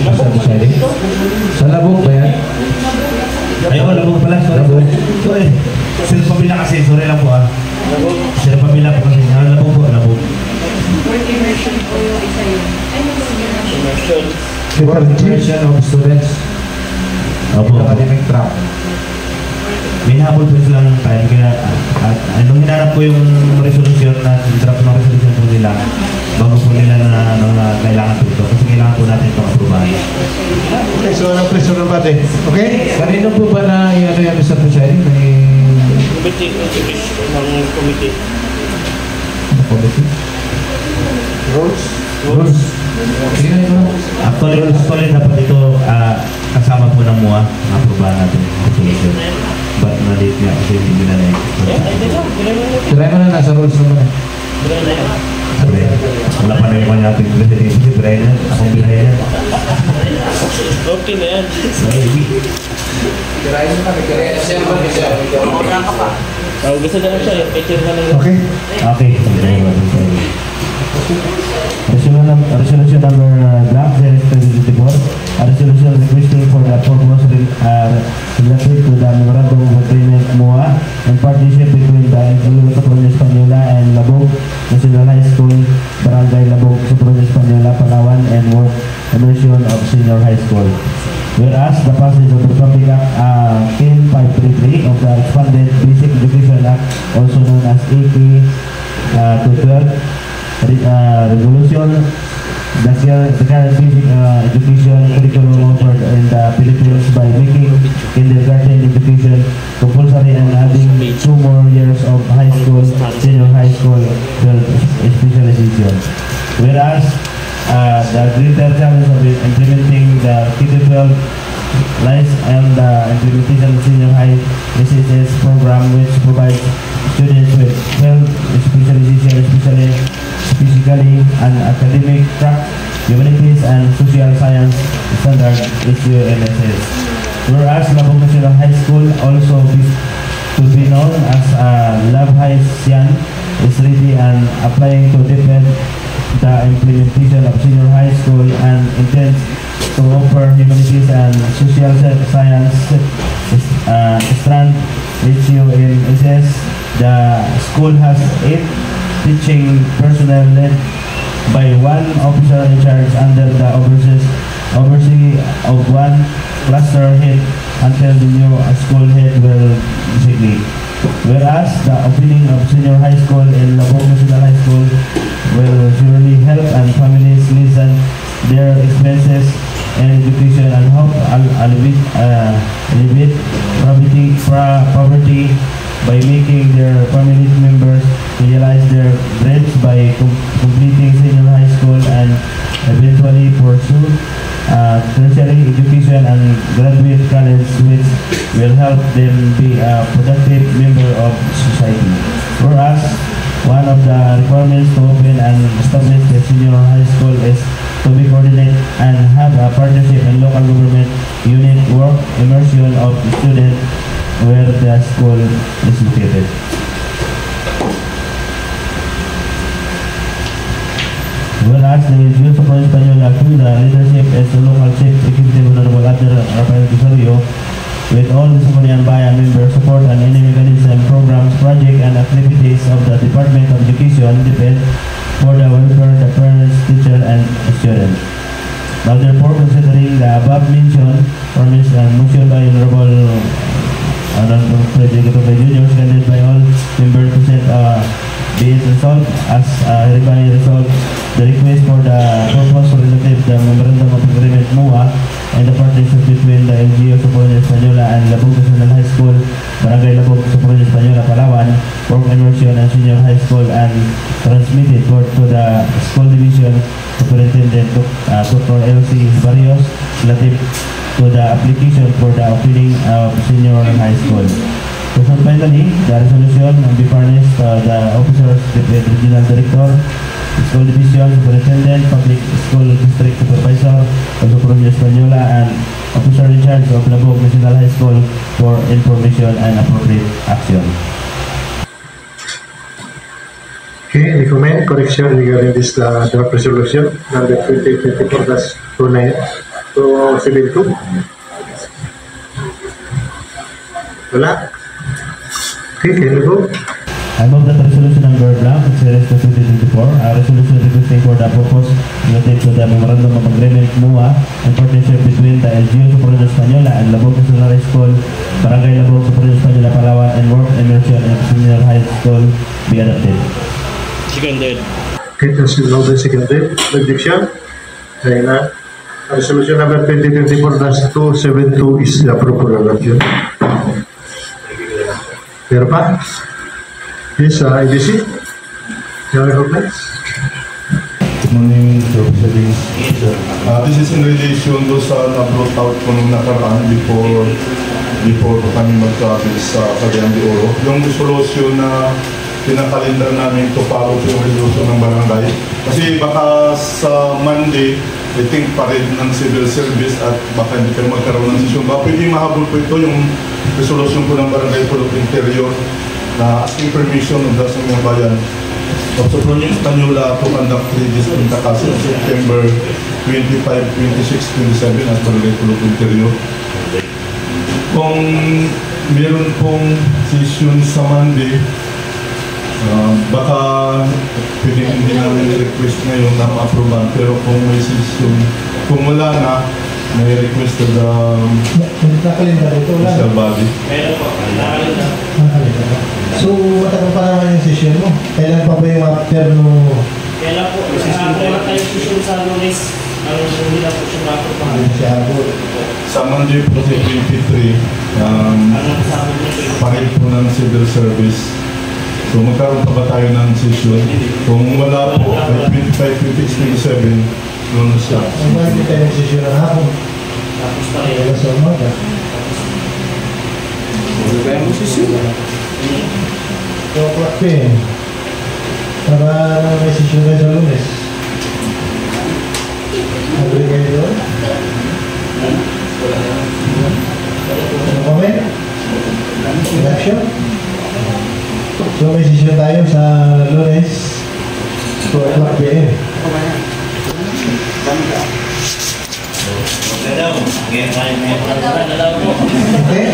sa Labog ba yan? Ayaw, Labog pala. Sorry. Sorry. Sila pamilya kasi. Sorry lang po ah. Sila pamilya po kasi. Labog po. Labog. Immersion po yung isa yun. Immersion. Immersion of students. Opo. Academic track. May hinahabol po sila ng time, kaya nung hinarap ko yung resolution na draft ng resolution po nila, bago po nila na kailangan po ito, kasi kailangan po natin itong aprubahan. Okay, so anong question ng bate? Okay? Kanino po ba na ano yan, Mr. Puchari? Committee ng committee. Rules? Sige na ito. Actually dapat ito kasama po ng MUA, aprubahan natin yung resolution. But na-late nga kasi hindi na Try mo na, nasa rules naman. Sabi, wala pa na yung kanya ating presidency, birahin yan, akong birahin yan. Okay na yan. Gusto na lang siya, yung picture na lang. Okay? Okay. Resolution number draft 2024, a resolution requesting for the purpose related to the memorandum of agreement MUA in partnership between the Instituto Soprano Española and Labog National High School, Barangay Labog, Soprano Española, Palawan, and work immersion of senior high school. Whereas the passage of the Republic Act 10533 of the Expanded Basic Education Act, also known as AK 212, Revolution, the current basic education curriculum offered in the Philippines by making kindergarten education compulsory and adding 2 more years of high school, senior high school specialization. Whereas the greater challenge of implementing the K-12 lies on the implementation of senior high SSS program, which provides students with health specialization, especially physically and academic track, humanities and social science standard HUMSS. Whereas Labog National High School, also to be known as Lab High Sian, is ready and applying to defend the implementation of senior high school and intends to offer humanities and social science strand HUMSS. The school has 8 teaching personnel led by 1 officer in charge under the oversee of 1 cluster head until the new school head will designate. Whereas the opening of senior high school in Labog National High School will surely help and families lessen their expenses and education and help alleviate poverty by making their family members realize their dreams by completing senior high school and eventually pursue tertiary education and graduate college, which will help them be a productive member of society. Whereas one of the requirements to open and establish the senior high school is to be coordinate and have a partnership in local government unit work immersion of students where the school is located. Whereas the Instituto Soprano Española through the leadership as the local chief executive Honorable Adder Rafael Gusario, with all the Soprano Bayan members support and any mechanism, programs, project and activities of the Department of Education depend for the welfare of the parents, teacher and students. Now therefore, considering the above mentioned promise and motion by Honorable President Junior, seconded by all members present, be it resolved as hereby resolved the request for the purpose relative to the Memorandum of Agreement MUA and the partnership between the LGU Soprano Española and Labog National High School, Barangay Labog, Soprano Española, Palawan, for immersion and senior high school and transmitted to the school division superintendent Dr. L.C. Barrios relative to the application for the opening of senior high school. So finally, the resolution will be furnished the officers, the regional director, school division, superintendent, public school district supervisor of Soprano Española, and officer in charge of Labog National High School for information and appropriate action. Okay, any comment, correction regarding this draft resolution number 2024-272? Wala? Okay, can you go? I move that resolution number blank, series 2024, resolution requesting for the purpose related to the memorandum of agreement MUA and partnership between the LGU Superior Española and Labog National High School, Barangay Labog Superior Española, Palawan, and Work Immersion and Senior High School be adopted. Seconded. Okay, that's moved and seconded. Objection? Kaya na. Resolution number 2024-272 is approved for adoption. Meron pa? Yes, IBC? You recognize? Good morning, Sir President. This is in relation do sa na-brought out ko nung nakaraan before kami mag-travel sa Cagayan de Oro. Yung resolution na pinakalendar namin to follow yung resolution ng barangay. Kasi baka sa Monday, I think pa rin ng civil service at baka hindi kayo magkaroon ng session. Baka pwede mahabol po ito yung resolution po ng Barangay Pulong Interior na asking permission of the Sangguniang Bayan of Superior Española to conduct 3 days in Takasi on September 25, 26, 27 at Barangay Pulong Interior. Kung meron pong session sa Monday, baka pwede hindi namin request ngayon na ma-aproban, pero kung may session, kung wala na, may request to the Mr. Body. So, matagal pa naman yung session mo. Kailan pa ba yung after no? Kailan po, kailan tayo session sa Lunes, hindi na po siya ma-aprobahan. Sa Monday po si 23, palit po ng civil service. So magkaroon pa ba tayo ng session? Kung wala po, 25, 26, 27, noon siya. Ang hindi tayo ng session ng hapon. Tapos pa rin. Kaya sa umaga. Kaya mo session? 2 o'clock p.m. Para may session tayo sa Lunes. Agree kayo doon? Ano kami? Election? So may session tayo sa Lunes 2 o'clock p.m. Okay?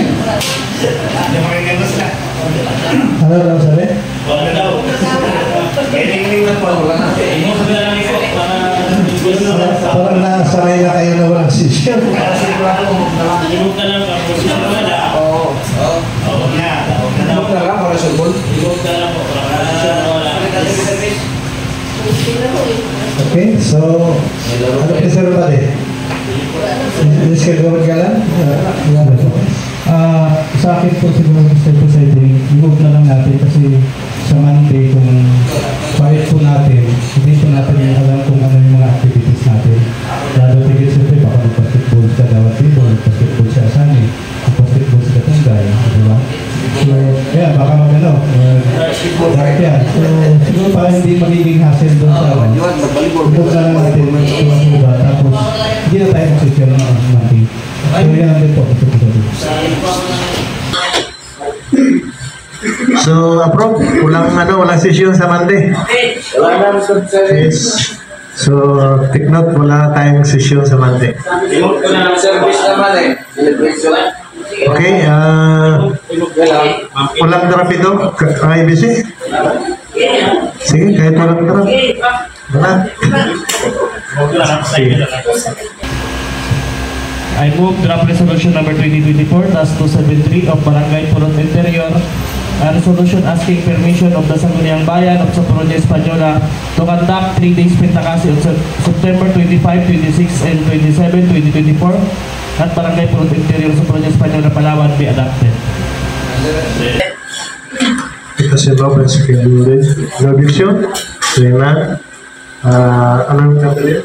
Ano daw sabi? Parang nasanay na kayo na walang session. Ilog ka lang ang posisyon mo na. Oo. Ilog ka lang para sa ball. Ilog ka lang para posisyon mo na. Okay, so ano kisar ba din? Discard ka lang? Sa akin po siguro Mr. President, i-move na lang natin kasi sa Monday kung kahit po natin, hindi po natin alam kung ano yung mga activities natin. Lalo tigil siyempre baka mag-basketball sa Dawat Dito, mag-basketball sa Asani, mag-basketball sa Katungay, di ba? So, kaya baka mag-ano, yan. So, siguro parang hindi magiging hassle doon sa i-move na lang natin mag-iba, tapos hindi na tayo mag-session ng Monday. So, yan din po, Mr. President. So, approve. Walang session sa Monday. Yes. So, take note, wala tayong session sa Monday. Okay, walang drop ito, IBC? Sige, kahit walang drop. Wala. Sige. I move draft resolution number 2024-273 of Barangay Pulong Interior, a resolution asking permission of the Sangguniang Bayan of Superior Española to conduct 3 days Pentakasi on September 25, 26, and 27, 2024 at Barangay Pulong Interior, Superior Española, Palawan be adopted. Kasi Bob, second ulit. No objection? Sige na. Anong number yun?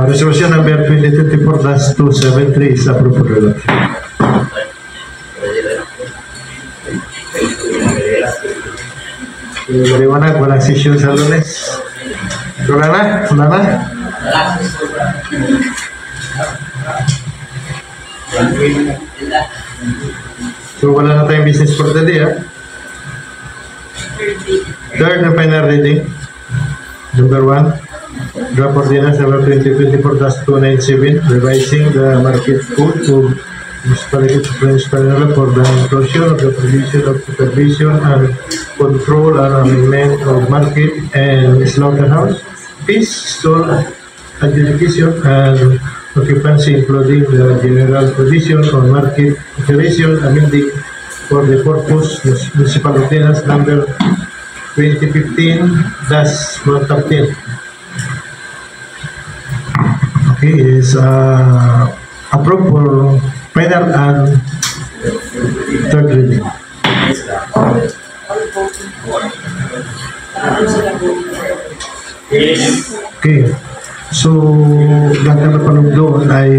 Resolution number 2024-273 is approved for adoption. Maliwanag, walang session sa Lunes. Wala na? Wala na? So wala na tayong business for the day, ha? Third and final reading. Number 1. Draft Ordinance number 2024-297 revising the market code of Municipality Superintendent for the inclusion of the provision of supervision and control and amendment of market and slaughterhouse, fees, stall adjudication, and occupancy, including the general provision on market operation, amending for the purpose municipal ordinance number 2015-113. Okay, is approved for final and third reading. Okay, so lahat na napanood doon ay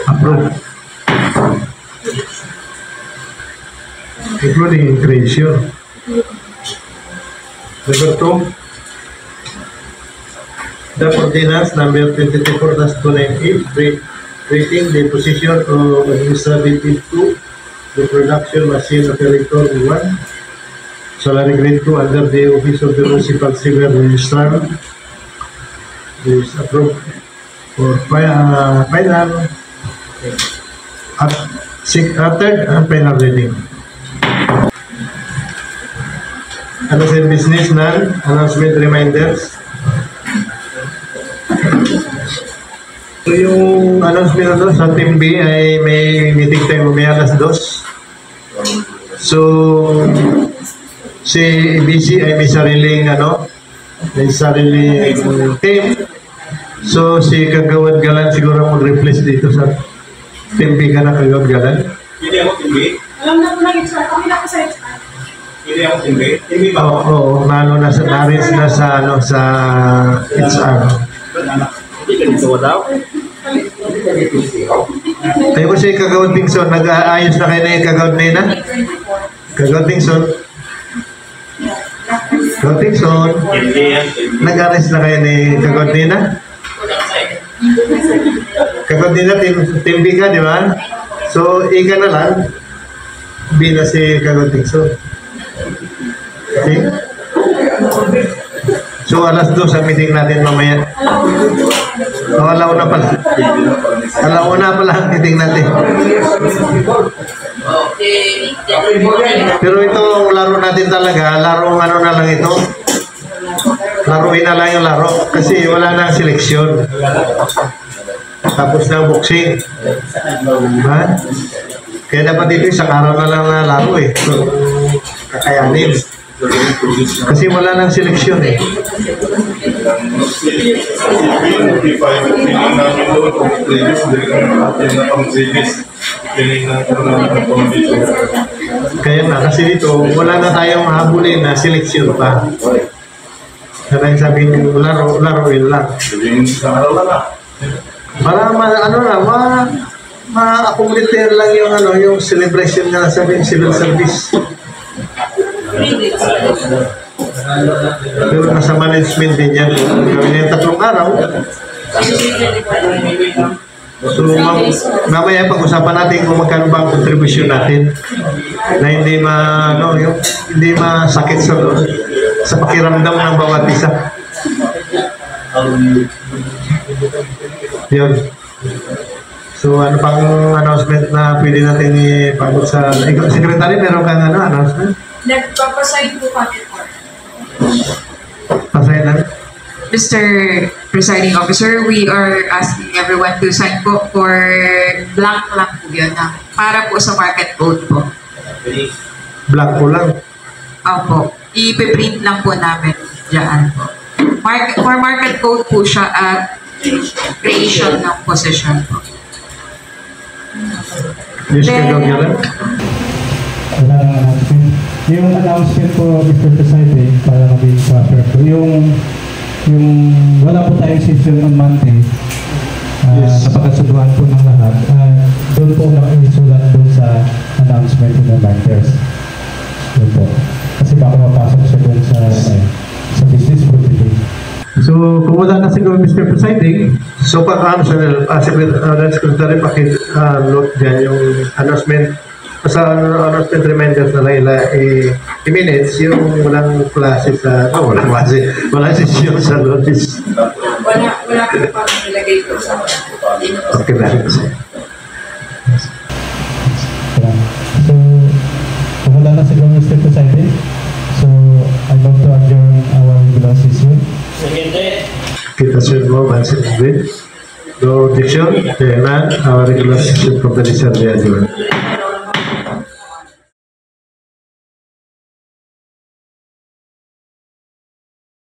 approved, including creation. Number 2, the ordinance number 2024-298, creating the position of administrative 2, the production machine operator 1, salary grade 2 under the Office of the Municipal Civil Registrar, is approved for final third and final reading. Ano sa business none, announcement reminders. So yung announcement na doon sa Team B ay may meeting tayo mamaya alas 2. So si BC ay may sariling team. So si Kagawad Galan siguro mag-replace dito sa Team B ka na, Kagawad Galan. Hindi ako Team B? Alam na po na yun, sir. Kami na po sa HR. Hindi ako Team B? Team B ba? Oo, nasa HR. Hindi ka dito daw? Tayo ko si Kagawad Tingson, nag-aayos na kayo na yung Kagawad Nina? Kagawad Tingson? Kagawad Tingson? Nag-aayos na kayo ni Kagawad Nina? Kagawad Nina, team B ka, di ba? So, ika na lang, B na si Kagawad Tingson. Okay? So, alas 2 sa meeting natin mamaya. O, alauna pala. Alauna pala ang meeting natin. Pero itong laro natin talaga, larong ano na lang ito. Laruin na lang yung laro. Kasi wala na seleksyon. Tapos na boxing. Ha? Kaya dapat dito isang araw na lang na laro eh. So, kakayanin. Kasi wala nang seleksyon eh. Kaya na, kasi dito, wala na tayong habulin na seleksyon pa. Kaya yung sabi ng laruin lang. Para ma-accommodateer lang yung celebration na sabi ng civil service. Pero nasa management din yan. Kami yung 3 araw. So, mamaya pag-usapan natin kung magkano ba ang contribution natin na hindi masakit sa pakiramdam ng bawat isa. Yun. So, ano pang announcement na pwede natin ipagod sa... Secretary, meron kang announcement? Nagpapasign po kami po. Pasign na? Mr. Presiding Officer, we are asking everyone to sign po for blank lang po yun para po sa market code po. Blank po lang? Opo. I-print lang po namin dyan po. For market code po siya at creation ng possession po. Yes, Kagawad. Wala nang announcement. Yung announcement po, Mr. Presiding, para maging proper po, yung wala po tayong session on Monday, napakasunduan po ng lahat, doon po nakisulat doon sa announcement ng members. Doon po. Kasi baka mapasok siya doon sa business for today. So, kung wala na siguro Mr. Presiding, so Secretary, pakit-note dyan yung announcement. Sa announcement reminders na lang i-minutes yung walang klase sa, walang session sa notice. Wala po parang nilagay ko sa Okay na. So, kung wala na siguro Mr. Presiding, so I move to adjourn our regular session. It has been moved and seconded. No objection, there none, our regular session for the reserve adjourned.